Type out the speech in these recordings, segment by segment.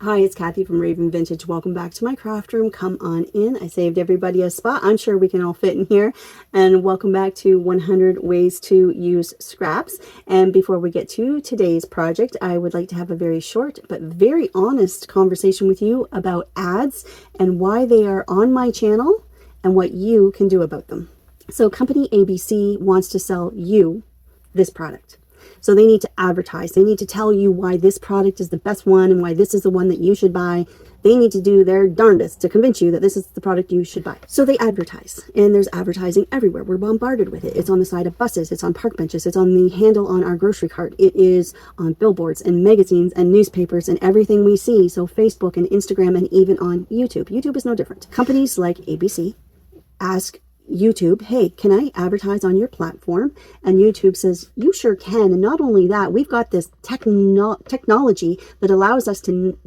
Hi, it's Kathy from Raven Vintage. Welcome back to my craft room. Come on in. I saved everybody a spot. I'm sure we can all fit in here. And welcome back to 100 Ways to Use Scraps. And before we get to today's project, I would like to have a very short but very honest conversation with you about ads and why they are on my channel and what you can do about them. So company ABC wants to sell you this product. So they need to advertise. They need to tell you why this product is the best one and why this is the one that you should buy. They need to do their darndest to convince you that this is the product you should buy. So they advertise, and there's advertising everywhere. We're bombarded with it. It's on the side of buses. It's on park benches. It's on the handle on our grocery cart. It is on billboards and magazines and newspapers and everything we see. So Facebook and Instagram and even on YouTube. YouTube is no different. Companies like ABC ask YouTube, hey, can I advertise on your platform? And YouTube says, you sure can. And not only that, we've got this technology that allows us to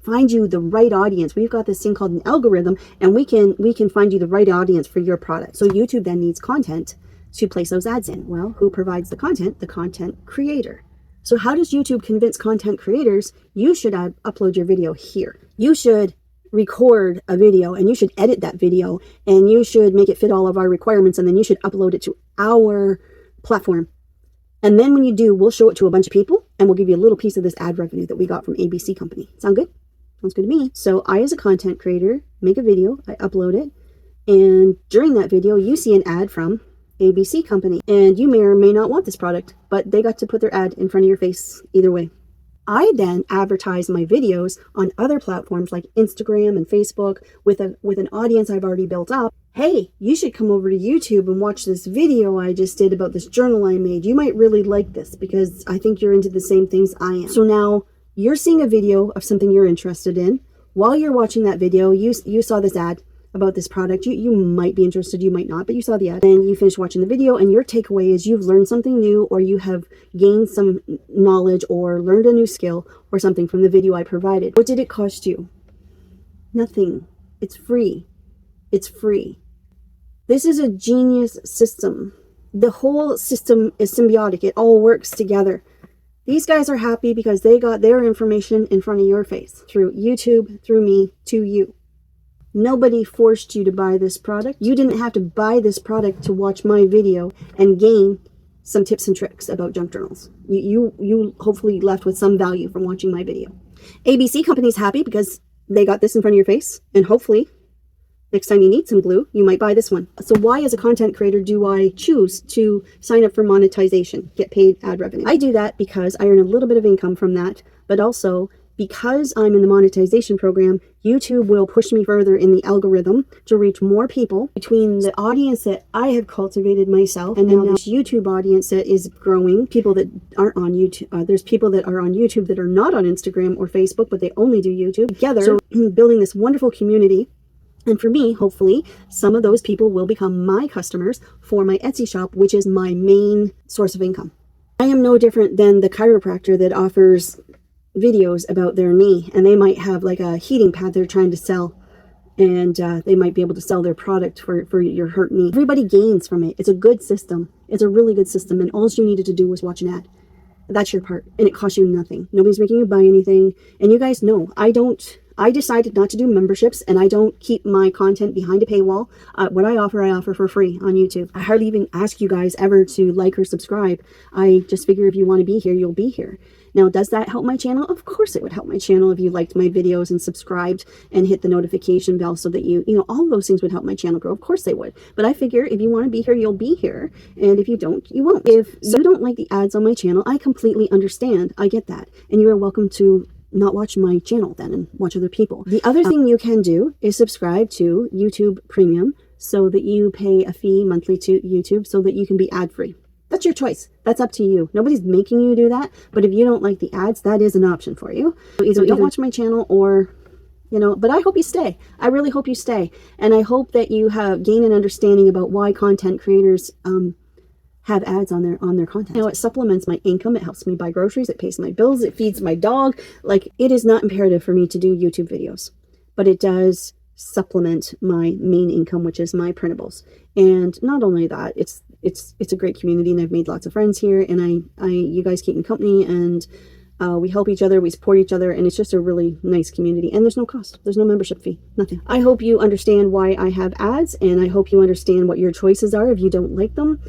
find you the right audience. We've got this thing called an algorithm, and we can find you the right audience for your product. So YouTube then needs content to place those ads in. Well, who provides the content? The content creator. So how does YouTube convince content creators you should upload your video here? You should record a video, and you should edit that video, and you should make it fit all of our requirements, and then you should upload it to our platform. And then when you do, we'll show it to a bunch of people, and we'll give you a little piece of this ad revenue that we got from ABC company. Sound good? Sounds good to me. So I, as a content creator, make a video, I upload it, and during that video, you see an ad from ABC company, and you may or may not want this product, but they got to put their ad in front of your face either way. I then advertise my videos on other platforms like Instagram and Facebook with an audience I've already built up. Hey, you should come over to YouTube and watch this video I just did about this journal I made. You might really like this because I think you're into the same things I am. So now you're seeing a video of something you're interested in. While you're watching that video, you saw this ad about this product. You might be interested, you might not, but you saw the ad. Then you finish watching the video, and your takeaway is you've learned something new, or you have gained some knowledge or learned a new skill or something from the video I provided. What did it cost you? Nothing. It's free. It's free. This is a genius system. The whole system is symbiotic. It all works together. These guys are happy because they got their information in front of your face through YouTube, through me, to you. Nobody forced you to buy this product. You didn't have to buy this product to watch my video and gain some tips and tricks about junk journals. You hopefully left with some value from watching my video. ABC company's happy because they got this in front of your face, and hopefully next time you need some glue, you might buy this one. So why, as a content creator, do I choose to sign up for monetization, get paid ad revenue? I do that because I earn a little bit of income from that, but also because I'm in the monetization program, YouTube will push me further in the algorithm to reach more people between the audience that I have cultivated myself and now this YouTube audience that is growing. People that aren't on YouTube, there's people that are on YouTube that are not on Instagram or Facebook, but they only do YouTube together. So building this wonderful community. And for me, hopefully, some of those people will become my customers for my Etsy shop, which is my main source of income. I am no different than the chiropractor that offers videos about their knee, and they might have like a heating pad they're trying to sell, and they might be able to sell their product for your hurt knee. Everybody gains from it. It's a good system. It's a really good system, and all you needed to do was watch an ad. That's your part, and it costs you nothing. Nobody's making you buy anything. And you guys know I decided not to do memberships, and I don't keep my content behind a paywall. What I offer for free on YouTube. I hardly even ask you guys ever to like or subscribe. I just figure if you want to be here, you'll be here. Now, does that help my channel? Of course it would help my channel if you liked my videos and subscribed and hit the notification bell so that all of those things would help my channel grow. Of course they would. But I figure if you want to be here, you'll be here. And if you don't, you won't. If you don't like the ads on my channel, I completely understand. I get that. And you are welcome to not watch my channel then and watch other people. The other thing you can do is subscribe to YouTube Premium so that you pay a fee monthly to YouTube so that you can be ad-free. That's your choice. That's up to you. Nobody's making you do that. But if you don't like the ads, that is an option for you. So either don't watch my channel or, but I hope you stay. I really hope you stay. And I hope that you gain an understanding about why content creators have ads on their content. It supplements my income. It helps me buy groceries. It pays my bills. It feeds my dog. Like, it is not imperative for me to do YouTube videos, but it does supplement my main income, which is my printables. And not only that, it's a great community, and I've made lots of friends here, and you guys keep me company, and We help each other, we support each other, and it's just a really nice community. And there's no cost, there's no membership fee, nothing. I hope you understand why I have ads, and I hope you understand what your choices are if you don't like them.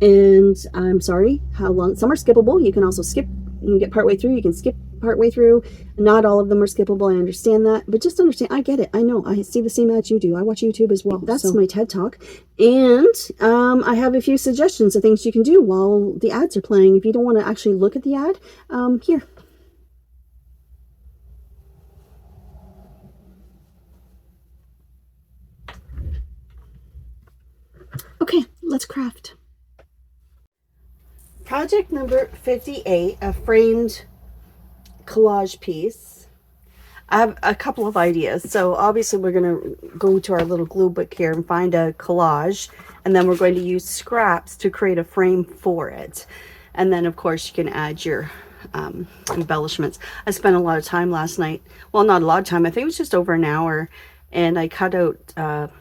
And I'm sorry how long. Some are skippable. You can also skip. You can get partway through. You can skip partway through. Not all of them are skippable. I understand that, but just understand. I get it. I know. I see the same ads you do. I watch YouTube as well. That's my TED Talk, and I have a few suggestions of things you can do while the ads are playing. If you don't want to actually look at the ad, here. Okay, let's craft. Project number 58, a framed collage piece. I have a couple of ideas. So obviously we're going to go to our little glue book here and find a collage, and then we're going to use scraps to create a frame for it. And then of course you can add your embellishments. I spent a lot of time last night. Well, not a lot of time. I think it was just over an hour, and I cut out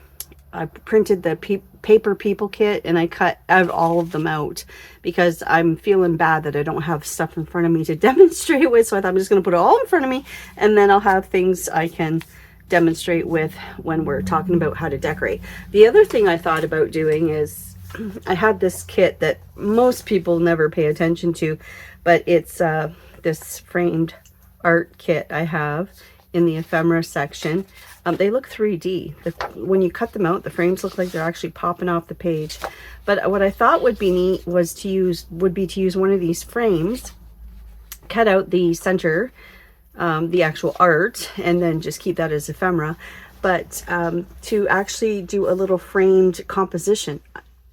I printed the paper people kit, and I cut out all of them out because I'm feeling bad that I don't have stuff in front of me to demonstrate with. So I thought I'm just going to put it all in front of me, and then I'll have things I can demonstrate with when we're talking about how to decorate. The other thing I thought about doing is I had this kit that most people never pay attention to, but it's this framed art kit I have in the ephemera section. They look 3D. When you cut them out, the frames look like they're actually popping off the page. But what I thought would be neat was to use one of these frames, cut out the center, the actual art, and then just keep that as ephemera. But to actually do a little framed composition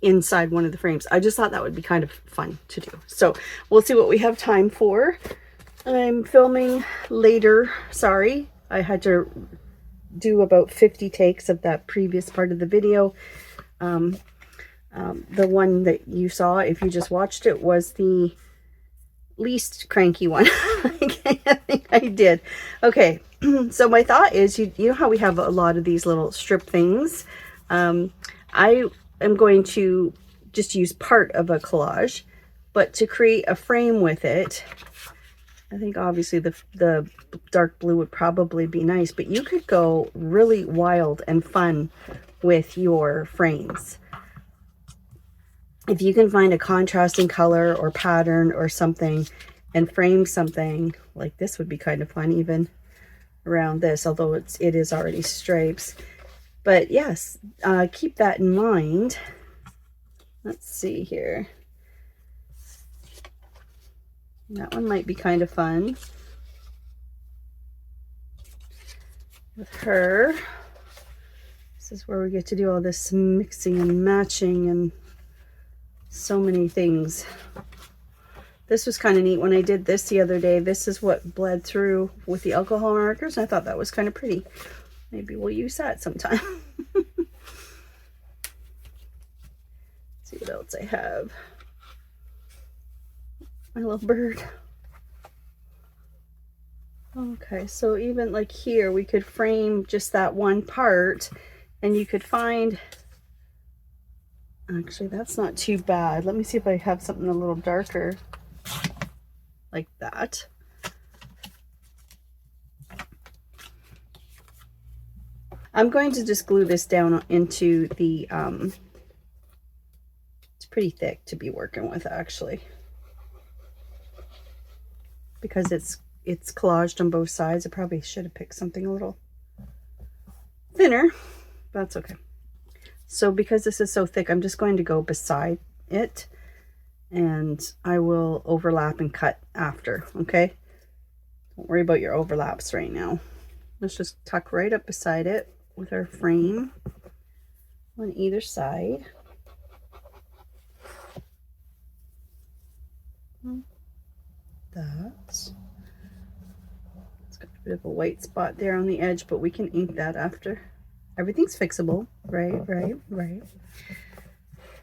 inside one of the frames. I just thought that would be kind of fun to do. So we'll see what we have time for. I'm filming later. Sorry, I had to do about 50 takes of that previous part of the video. The one that you saw, if you just watched it, was the least cranky one. I think I did. Okay, so my thought is, you know how we have a lot of these little strip things? I am going to just use part of a collage, but to create a frame with it, I think obviously the dark blue would probably be nice, but you could go really wild and fun with your frames. If you can find a contrasting color or pattern or something and frame something like this, would be kind of fun even around this, although it is already stripes. But yes, keep that in mind. Let's see here. That one might be kind of fun with her. This is where we get to do all this mixing and matching and so many things. This was kind of neat when I did this the other day. This is what bled through with the alcohol markers. I thought that was kind of pretty. Maybe we'll use that sometime. See what else I have. My little bird. Okay, so even like here, we could frame just that one part, and you could find, actually that's not too bad. Let me see if I have something a little darker like that. I'm going to just glue this down into the, it's pretty thick to be working with actually, because it's collaged on both sides. I probably should have picked something a little thinner, but that's okay. So because this is so thick, I'm just going to go beside it, and I will overlap and cut after, okay? Don't worry about your overlaps right now. Let's just tuck right up beside it with our frame on either side. That's got a bit of a white spot there on the edge, but we can ink that after. Everything's fixable, right.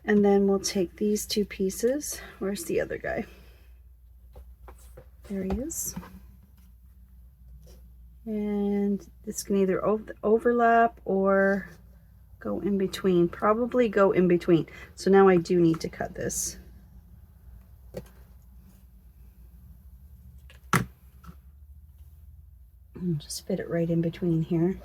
And then we'll take these two pieces. Where's the other guy? There he is. And this can either overlap or go in between. Probably go in between. So now I do need to cut this. And just fit it right in between here.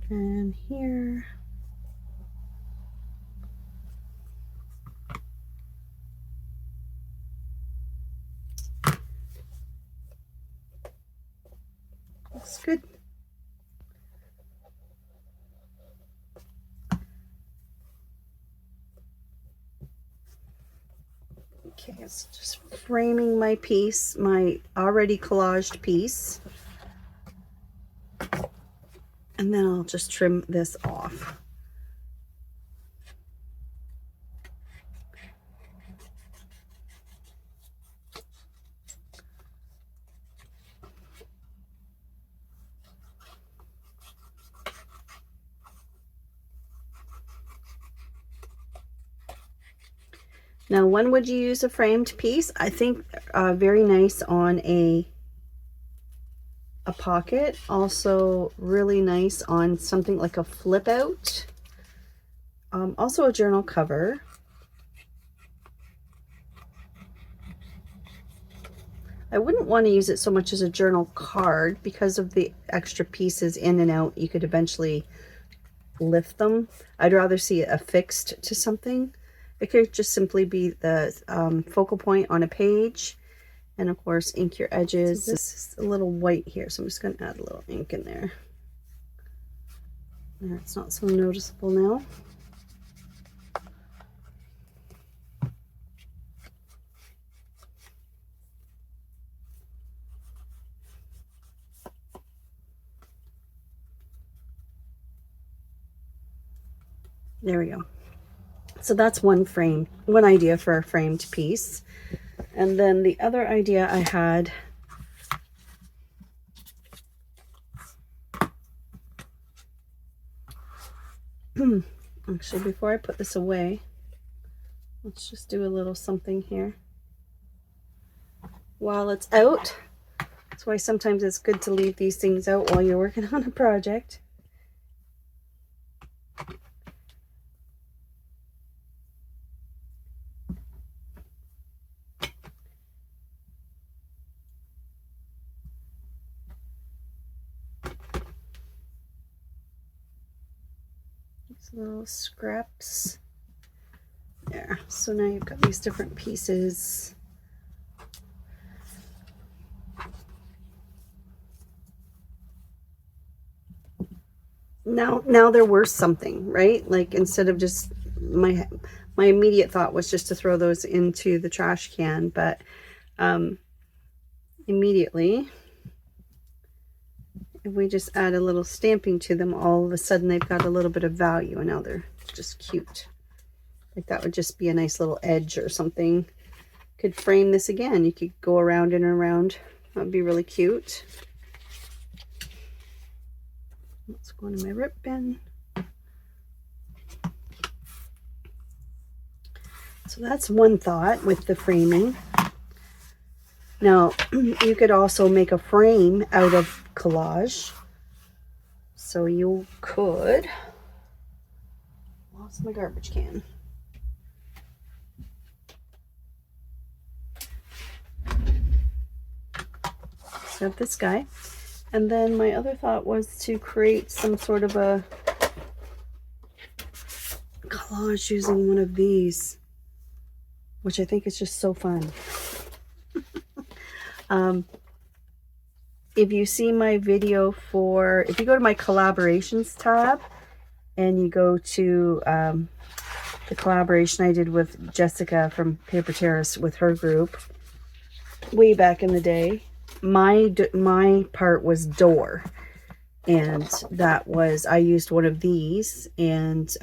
And here. Looks good. Okay, it's just framing my piece, my already collaged piece. And then I'll just trim this off. Now, when would you use a framed piece? I think very nice on a pocket. Also really nice on something like a flip out. Also a journal cover. I wouldn't want to use it so much as a journal card because of the extra pieces in and out. You could eventually lift them. I'd rather see it affixed to something. It could just simply be the focal point on a page. And of course, ink your edges. So this is a little white here, so I'm just going to add a little ink in there. There, it's not so noticeable now. There we go. So that's one idea for a framed piece. And then the other idea I had, actually before I put this away, let's just do a little something here while it's out. That's why sometimes it's good to leave these things out while you're working on a project. Little scraps there. So now you've got these different pieces. Now they're worth something, right? Like, instead of just my immediate thought was just to throw those into the trash can, but immediately if we just add a little stamping to them, all of a sudden they've got a little bit of value, and now they're just cute. Like, that would just be a nice little edge or something. Could frame this again. You could go around and around. That would be really cute. Let's go into my rip bin. So that's one thought with the framing. Now, you could also make a frame out of collage. So you could, lost my garbage can. So I have this guy. And then my other thought was to create some sort of a collage using one of these, which I think is just so fun. If you see my video if you go to my collaborations tab and you go to the collaboration I did with Jessica from Paper Terrace with her group way back in the day, my part was door, and that was, I used one of these and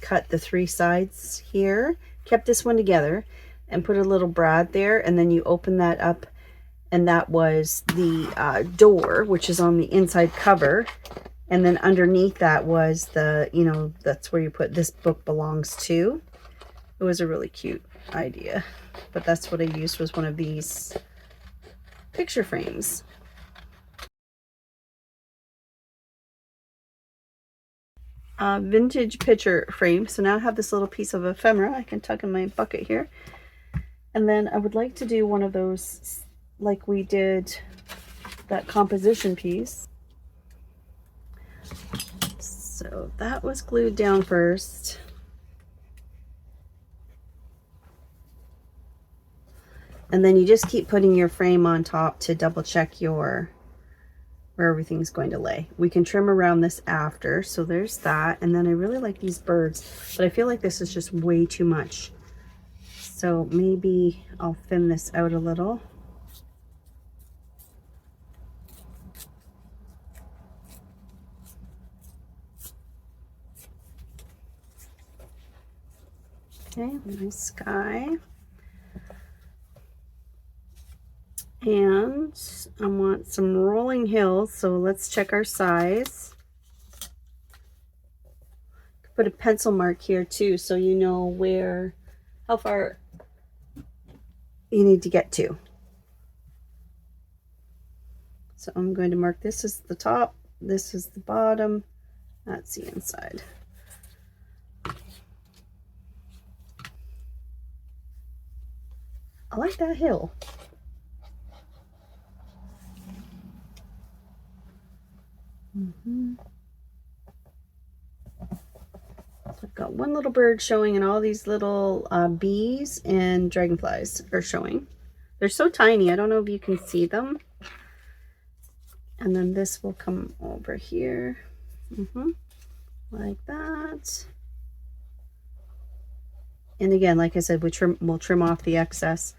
cut the 3 sides here, kept this one together and put a little brad there, and then you open that up, and that was the door, which is on the inside cover. And then underneath that was the, that's where you put "This book belongs to." It was a really cute idea, but that's what I used, was one of these picture frames. Vintage picture frame. So now I have this little piece of ephemera I can tuck in my bucket here. And then I would like to do one of those like we did that composition piece. So that was glued down first. And then you just keep putting your frame on top to double check where everything's going to lay. We can trim around this after, so there's that. And then I really like these birds, but I feel like this is just way too much. So maybe I'll thin this out a little. Okay, nice sky. And I want some rolling hills, so let's check our size. Put a pencil mark here too, so you know how far you need to get to. So I'm going to mark this as the top, this is the bottom, that's the inside. I like that hill. I've got one little bird showing, and all these little bees and dragonflies are showing. They're so tiny, I don't know if you can see them. And then this will come over here, like that. And again, like I said, we'll trim off the excess.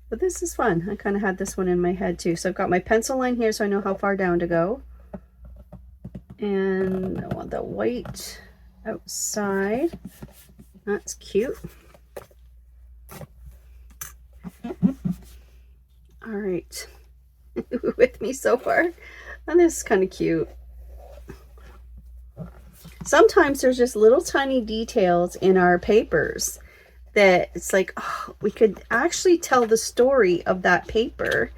But this is fun. I kind of had this one in my head too. So I've got my pencil line here so I know how far down to go. And I want the white outside. That's cute. All right. With me so far? And this is kind of cute. Sometimes there's just little tiny details in our papers that it's like, oh, we could actually tell the story of that paper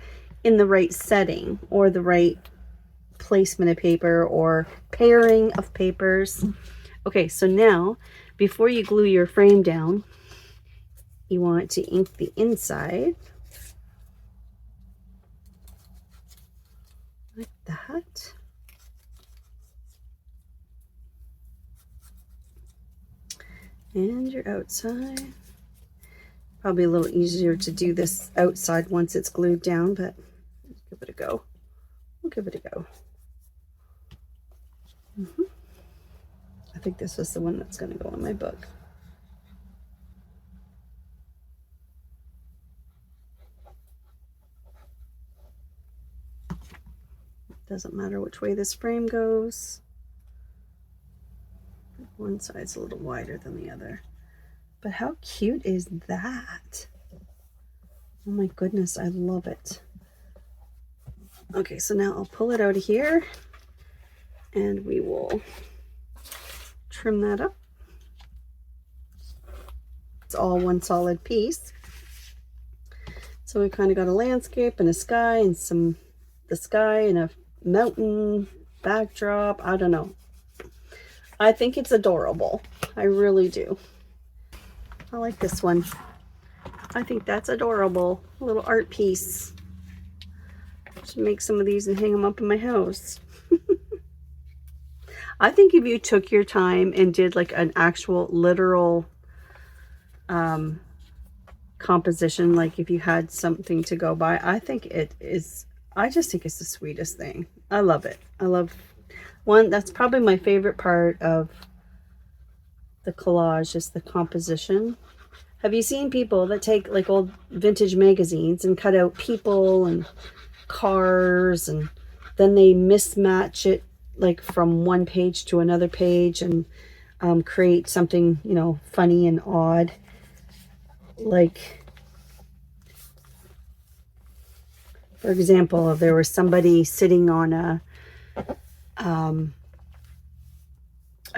in the right setting or the right placement of paper or pairing of papers. Okay, so now before you glue your frame down, you want to ink the inside like that. And your outside. Probably a little easier to do this outside once it's glued down, but let's give it a go. We'll give it a go. I think this is the one that's going to go in my book. Doesn't matter which way this frame goes. One side's a little wider than the other. But how cute is that? Oh my goodness, I love it. Okay, so now I'll pull it out of here and we will trim that up. It's all one solid piece. So we kind of got a landscape and a sky and the sky and a mountain backdrop. I don't know. I think it's adorable. I really do. I like this one. I think that's adorable. A little art piece. Should make some of these and hang them up in my house. I think if you took your time and did like an actual literal composition, like if you had something to go by, I think it is, I just think it's the sweetest thing. I love it. I love one. That's probably my favorite part of the collage is the composition. Have you seen people that take like old vintage magazines and cut out people and cars and then they mismatch it like from one page to another page and create something, you know, funny and odd? Like, for example, if there was somebody sitting on a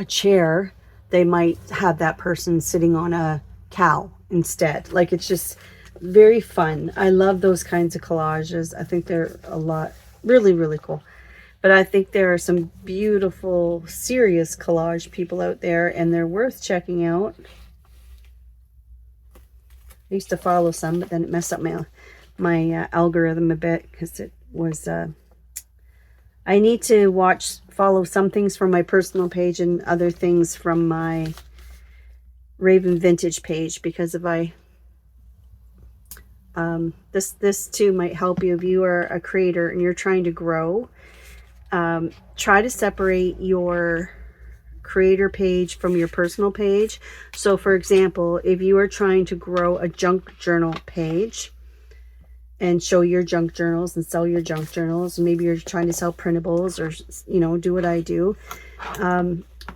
chair, they might have that person sitting on a cow instead. Like, it's just very fun. I love those kinds of collages. I think they're a lot, really, really cool. But I think there are some beautiful, serious collage people out there, and they're worth checking out. I used to follow some, but then it messed up my algorithm a bit, because it was, I need to follow some things from my personal page and other things from my Raven Vintage page, because if I, this too might help you if you are a creator and you're trying to grow. Try to separate your creator page from your personal page. So for example, if you are trying to grow a junk journal page and show your junk journals and sell your junk journals, maybe you're trying to sell printables, or, you know, do what I do,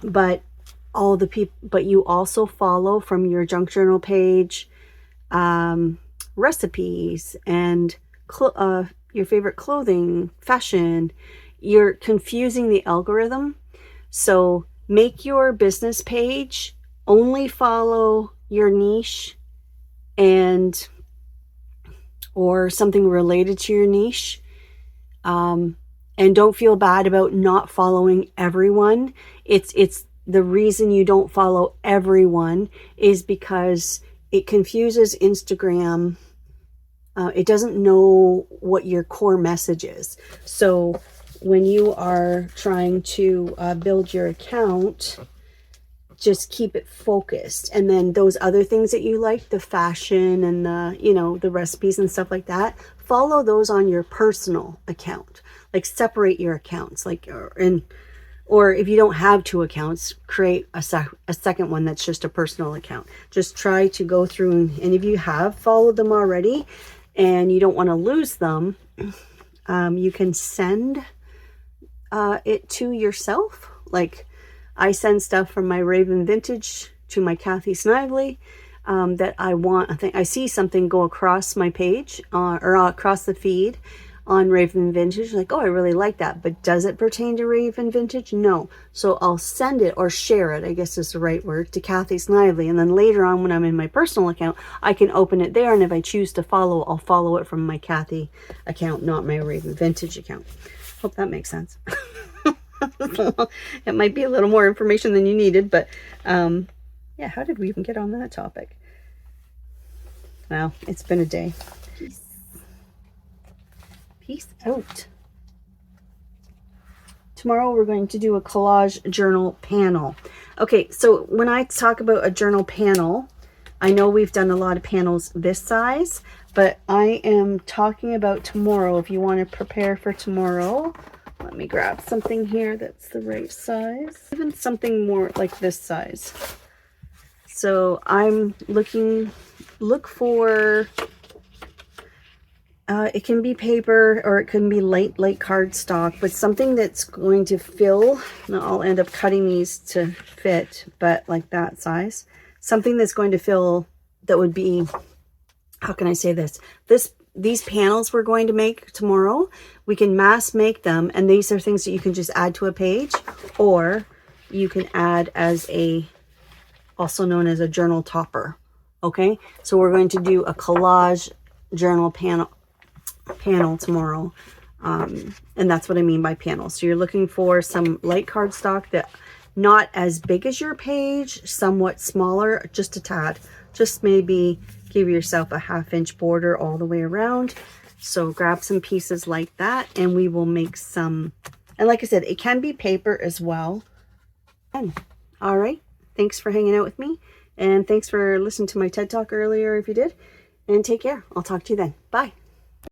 but all the people, but you also follow from your junk journal page recipes and your favorite clothing, fashion. You're confusing the algorithm. So make your business page only follow your niche and or something related to your niche. And don't feel bad about not following everyone. It's the reason you don't follow everyone is because it confuses Instagram. It doesn't know what your core message is. So when you are trying to build your account, just keep it focused. And then those other things that you like, the fashion and the, you know, the recipes and stuff like that, follow those on your personal account. Like separate your accounts, like, or if you don't have two accounts, create a second one that's just a personal account. Just try to go through, and if you have followed them already and you don't want to lose them, you can send it to yourself. Like I send stuff from my Raven Vintage to my Kathy Snively that I want. I think I see something go across my page or across the feed on Raven Vintage, like, oh, I really like that, but does it pertain to Raven Vintage? No. So I'll send it, or share it, I guess is the right word, to Kathy Snively, and then later on when I'm in my personal account, I can open it there, and if I choose to follow, I'll follow it from my Kathy account, not my Raven Vintage account. Hope that makes sense. It might be a little more information than you needed, but yeah, how did we even get on that topic? Well, it's been a day. Peace out. Tomorrow we're going to do a collage journal panel. Okay, so when I talk about a journal panel, I know we've done a lot of panels this size, but I am talking about tomorrow. If you want to prepare for tomorrow, let me grab something here that's the right size. Even something more like this size. So I'm look for, it can be paper or it can be light cardstock, but something that's going to fill. Now I'll end up cutting these to fit, but like that size. Something that's going to fill, that would be, how can I say this? These panels we're going to make tomorrow, we can mass make them, and these are things that you can just add to a page, or you can add as also known as a journal topper. Okay, so we're going to do a collage journal panel tomorrow, and that's what I mean by panel. So you're looking for some light cardstock that not as big as your page, somewhat smaller, just a tad, just maybe give yourself a 1/2 inch border all the way around. So grab some pieces like that, and we will make some, and like I said, it can be paper as well. All right, thanks for hanging out with me, and thanks for listening to my TED Talk earlier if you did, and take care. I'll talk to you then. Bye.